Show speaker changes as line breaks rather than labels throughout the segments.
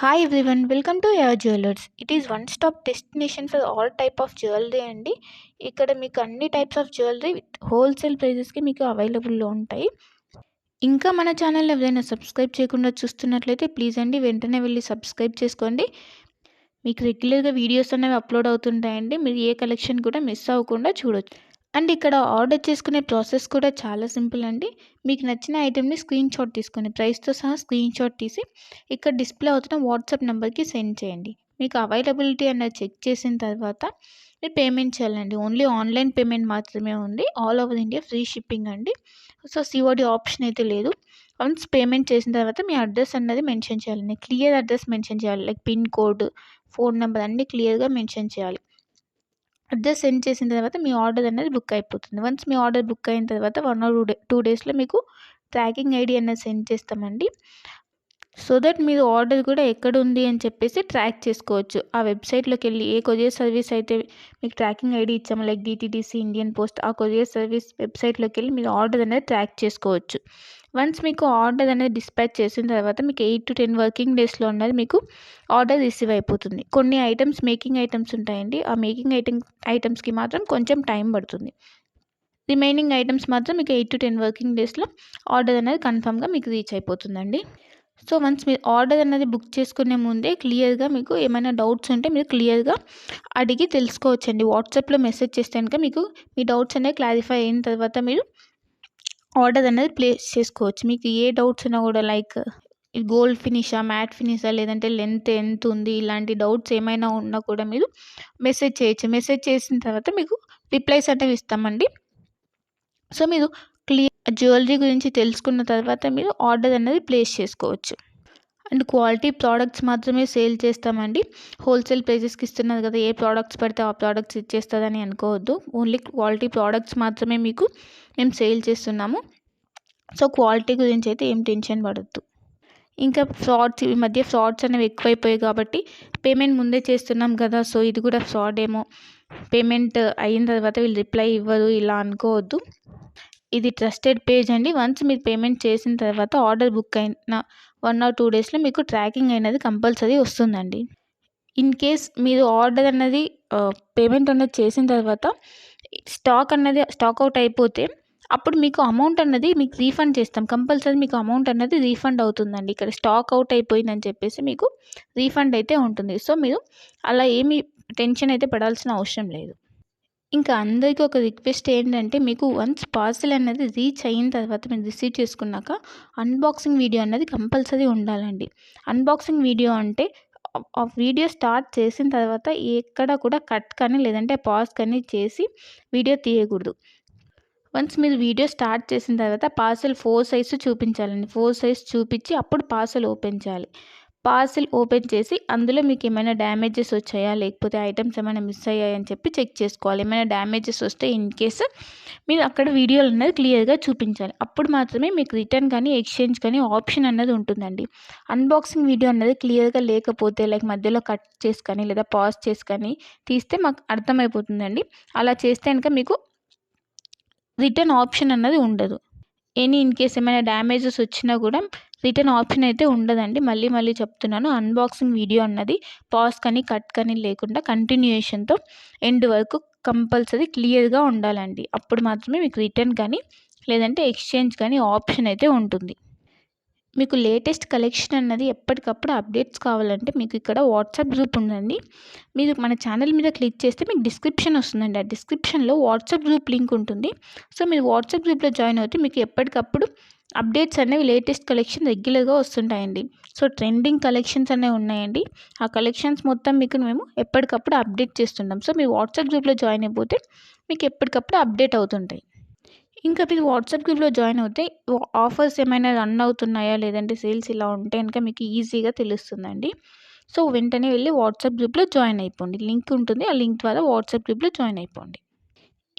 Hi everyone, welcome to your jewellers. It is one stop destination for all type of jewellery అండి. ఇక్కడ మీకు అన్ని types of jewellery with wholesale ప్రైజెస్కి మీకు అవైలబుల్లో ఉంటాయి. ఇంకా మన ఛానల్ ఎవరైనా సబ్స్క్రైబ్ చేయకుండా చూస్తున్నట్లయితే ప్లీజ్ అండి వెంటనే వెళ్ళి సబ్స్క్రైబ్ చేసుకోండి. మీకు రెగ్యులర్గా వీడియోస్ అనేవి అప్లోడ్ అవుతుంటాయండి. మీరు ఏ కలెక్షన్ కూడా మిస్ అవ్వకుండా చూడొచ్చు. అండ్ ఇక్కడ ఆర్డర్ చేసుకునే ప్రాసెస్ కూడా చాలా సింపుల్ అండి. మీకు నచ్చిన ఐటెంని స్క్రీన్ షాట్ తీసుకొని ప్రైస్తో సహా స్క్రీన్ షాట్ తీసి ఇక్కడ డిస్ప్లే అవుతున్న వాట్సాప్ నెంబర్కి సెండ్ చేయండి. మీకు అవైలబిలిటీ అన్నది చెక్ చేసిన తర్వాత మీరు పేమెంట్ చేయాలండి. ఓన్లీ ఆన్లైన్ పేమెంట్ మాత్రమే ఉంది. All over India free shipping అండి. సో సిఓడి ఆప్షన్ అయితే లేదు. వన్స్ పేమెంట్ చేసిన తర్వాత మీ అడ్రస్ అన్నది మెన్షన్ చేయాలండి. క్లియర్ అడ్రస్ మెన్షన్ చేయాలి. Like pin code, phone number అన్నీ క్లియర్గా మెన్షన్ చేయాలి. అడ్రస్ సెండ్ చేసిన తర్వాత మీ ఆర్డర్ అనేది బుక్ అయిపోతుంది. వన్స్ మీ ఆర్డర్ బుక్ అయిన తర్వాత 1 or 2 డేస్లో మీకు ట్రాకింగ్ ఐడి అనేది సెండ్ చేస్తామండి. సో దట్ మీరు ఆర్డర్ కూడా ఎక్కడ ఉంది అని చెప్పేసి ట్రాక్ చేసుకోవచ్చు. ఆ వెబ్సైట్లోకి వెళ్ళి ఏ కొరియర్ సర్వీస్ అయితే మీకు ట్రాకింగ్ ఐడి ఇచ్చామో లైక్ డిటీడీసీ, ఇండియన్ పోస్ట్, ఆ కొరియర్ సర్వీస్ వెబ్సైట్లోకి వెళ్ళి మీరు ఆర్డర్ అనేది ట్రాక్ చేసుకోవచ్చు. వన్స్ మీకు ఆర్డర్ అనేది డిస్పాచ్ చేసిన తర్వాత మీకు 8 to 10 వర్కింగ్ డేస్లో ఉన్నది మీకు ఆర్డర్ రిసీవ్ అయిపోతుంది. కొన్ని ఐటమ్స్ మేకింగ్ ఐటమ్స్ ఉంటాయండి. ఆ మేకింగ్ ఐటమ్స్కి మాత్రం కొంచెం టైం పడుతుంది. రిమైనింగ్ ఐటమ్స్ మాత్రం మీకు 8 to 10 వర్కింగ్ డేస్లో ఆర్డర్ అనేది కన్ఫామ్గా మీకు రీచ్ అయిపోతుందండి. సో వన్స్ మీరు ఆర్డర్ అనేది బుక్ చేసుకునే ముందే క్లియర్గా మీకు ఏమైనా డౌట్స్ ఉంటే మీరు క్లియర్గా అడిగి తెలుసుకోవచ్చండి. వాట్సాప్లో మెసేజ్ చేస్తే కనుక మీకు మీ డౌట్స్ అనేవి క్లారిఫై అయిన తర్వాత మీరు ఆర్డర్ అనేది ప్లేస్ చేసుకోవచ్చు. మీకు ఏ డౌట్స్ ఉన్నా కూడా లైక్ గోల్డ్ ఫినిషా, మ్యాట్ ఫినిషా, లేదంటే లెంత్ ఎంత ఉంది, ఇలాంటి డౌట్స్ ఏమైనా ఉన్నా కూడా మీరు మెసేజ్ చేయొచ్చు. మెసేజ్ చేసిన తర్వాత మీకు రిప్లైస్ అనేవి ఇస్తామండి. సో మీరు జ్యువెలరీ గురించి తెలుసుకున్న తర్వాత మీరు ఆర్డర్ అనేది ప్లేస్ చేసుకోవచ్చు. అండ్ క్వాలిటీ ప్రోడక్ట్స్ మాత్రమే సేల్ చేస్తామండి. హోల్సేల్ ప్రైజెస్కి ఇస్తున్నారు కదా, ఏ ప్రోడక్ట్స్ పడితే ఆ ప్రోడక్ట్స్ ఇచ్చేస్తుందని అనుకోవద్దు. ఓన్లీ క్వాలిటీ ప్రోడక్ట్స్ మాత్రమే మీకు మేము సేల్ చేస్తున్నాము. సో క్వాలిటీ గురించి అయితే ఏం టెన్షన్ పడద్దు. ఇంకా ఈ మధ్య ఫ్రాడ్స్ అనేవి ఎక్కువైపోయాయి కాబట్టి పేమెంట్ ముందే చేస్తున్నాం కదా, సో ఇది కూడా ఫ్రాడ్ ఏమో, పేమెంట్ అయిన తర్వాత వీళ్ళు రిప్లై ఇవ్వరు ఇలా అనుకోవద్దు. ఇది ట్రస్టెడ్ పేజ్ అండి. వన్స్ మీరు పేమెంట్ చేసిన తర్వాత ఆర్డర్ బుక్ అయిన 1 or 2 డేస్లో మీకు ట్రాకింగ్ అనేది కంపల్సరీ వస్తుందండి. ఇన్ కేస్ మీరు ఆర్డర్ అన్నది పేమెంట్ అనేది చేసిన తర్వాత స్టాక్ అవుట్ అయిపోతే అప్పుడు మీకు అమౌంట్ అన్నది మీకు రీఫండ్ చేస్తాం. కంపల్సరీ మీకు అమౌంట్ అన్నది రీఫండ్ అవుతుందండి. ఇక్కడ స్టాక్ అవుట్ అయిపోయిందని చెప్పేసి మీకు రీఫండ్ అయితే ఉంటుంది. సో మీరు అలా ఏమీ టెన్షన్ అయితే పడాల్సిన అవసరం లేదు. ఇంకా అందరికీ ఒక రిక్వెస్ట్ ఏంటంటే, మీకు వన్స్ పార్సెల్ అనేది రీచ్ అయిన తర్వాత మీరు రిసీవ్ చేసుకున్నాక అన్బాక్సింగ్ వీడియో అన్నది కంపల్సరీ ఉండాలండి. అన్బాక్సింగ్ వీడియో అంటే ఆ వీడియో స్టార్ట్ చేసిన తర్వాత ఎక్కడ కూడా కట్ కానీ లేదంటే పాజ్ కానీ చేసి వీడియో తీయకూడదు. వన్స్ మీరు వీడియో స్టార్ట్ చేసిన తర్వాత పార్సెల్ 4 సైజ్ చూపించాలండి. 4 సైజ్ చూపించి అప్పుడు పార్సెల్ ఓపెన్ చేయాలి. పార్సెల్ ఓపెన్ చేసి అందులో మీకు ఏమైనా డ్యామేజెస్ వచ్చాయా, లేకపోతే ఐటమ్స్ ఏమైనా మిస్ అయ్యాయని చెప్పి చెక్ చేసుకోవాలి. ఏమైనా డ్యామేజెస్ వస్తే ఇన్ కేస్ మీరు అక్కడ వీడియోలు అనేది క్లియర్గా చూపించాలి. అప్పుడు మాత్రమే మీకు రిటర్న్ కానీ ఎక్స్చేంజ్ కానీ ఆప్షన్ అన్నది ఉంటుందండి. అన్బాక్సింగ్ వీడియో అన్నది క్లియర్గా లేకపోతే లైక్ మధ్యలో కట్ చేసి కానీ లేదా పాజ్ చేసి కానీ తీస్తే మాకు అర్థమైపోతుందండి. అలా చేస్తే కనుక మీకు రిటర్న్ ఆప్షన్ అన్నది ఉండదు. ఇన్ కేస్ ఏమైనా డ్యామేజెస్ వచ్చినా కూడా రిటర్న్ ఆప్షన్ అయితే ఉండదండి. మళ్ళీ చెప్తున్నాను, అన్బాక్సింగ్ వీడియో అన్నది పాజ్ కానీ కట్ కానీ లేకుండా కంటిన్యూయేషన్తో ఎండ్ వరకు కంపల్సరీ క్లియర్గా ఉండాలండి. అప్పుడు మాత్రమే మీకు రిటర్న్ కానీ లేదంటే ఎక్స్చేంజ్ కానీ ఆప్షన్ అయితే ఉంటుంది. మీకు లేటెస్ట్ కలెక్షన్ అన్నది ఎప్పటికప్పుడు అప్డేట్స్ కావాలంటే మీకు ఇక్కడ వాట్సాప్ గ్రూప్ ఉందండి. మీరు మన ఛానల్ మీద క్లిక్ చేస్తే మీకు డిస్క్రిప్షన్ వస్తుందండి. ఆ డిస్క్రిప్షన్లో వాట్సాప్ గ్రూప్ లింక్ ఉంటుంది. సో మీరు వాట్సాప్ గ్రూప్లో జాయిన్ అవుతే మీకు ఎప్పటికప్పుడు అప్డేట్స్ అనేవి లేటెస్ట్ కలెక్షన్ రెగ్యులర్గా వస్తుంటాయండి. సో ట్రెండింగ్ కలెక్షన్స్ అనేవి ఉన్నాయండి. ఆ కలెక్షన్స్ మొత్తం మీకు మేము ఎప్పటికప్పుడు అప్డేట్ చేస్తుంటాం. సో మీరు వాట్సాప్ గ్రూప్లో జాయిన్ అయిపోతే మీకు ఎప్పటికప్పుడు అప్డేట్ అవుతుంటాయి. ఇంకా మీరు వాట్సాప్ గ్రూప్లో జాయిన్ అవుతే ఆఫర్స్ ఏమైనా రన్ అవుతున్నాయా, లేదంటే సేల్స్ ఇలా ఉంటే కనుక మీకు ఈజీగా తెలుస్తుందండి. సో వెంటనే వెళ్ళి వాట్సాప్ గ్రూప్లో జాయిన్ అయిపోండి. లింక్ ఉంటుంది, ఆ లింక్ ద్వారా వాట్సాప్ గ్రూప్లో జాయిన్ అయిపోండి.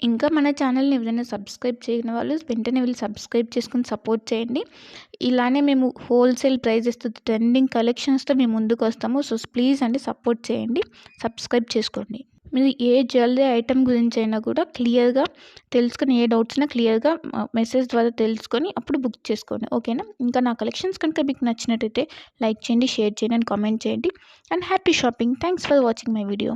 ఇంకా మన ఛానల్ని ఎవరైనా సబ్స్క్రైబ్ చేయని వాళ్ళు వెంటనే వెళ్ళి సబ్స్క్రైబ్ చేసుకుని సపోర్ట్ చేయండి. ఇలానే మేము హోల్సేల్ ప్రైజెస్తో ట్రెండింగ్ కలెక్షన్స్తో మేము ముందుకు వస్తాము. సో ప్లీజ్ అండి సపోర్ట్ చేయండి, సబ్స్క్రైబ్ చేసుకోండి. మీరు ఏ జ్యువెలరీ ఐటెం గురించి అయినా కూడా క్లియర్గా తెలుసుకొని, ఏ డౌట్స్ ఉన్నా క్లియర్గా మెసేజ్ ద్వారా తెలుసుకొని అప్పుడు బుక్ చేసుకోండి. ఓకేనా? ఇంకా నా కలెక్షన్స్ కనుక మీకు నచ్చినట్టయితే లైక్ చేయండి, షేర్ చేయండి అండ్ కామెంట్ చేయండి. And happy shopping. Thanks for watching my video.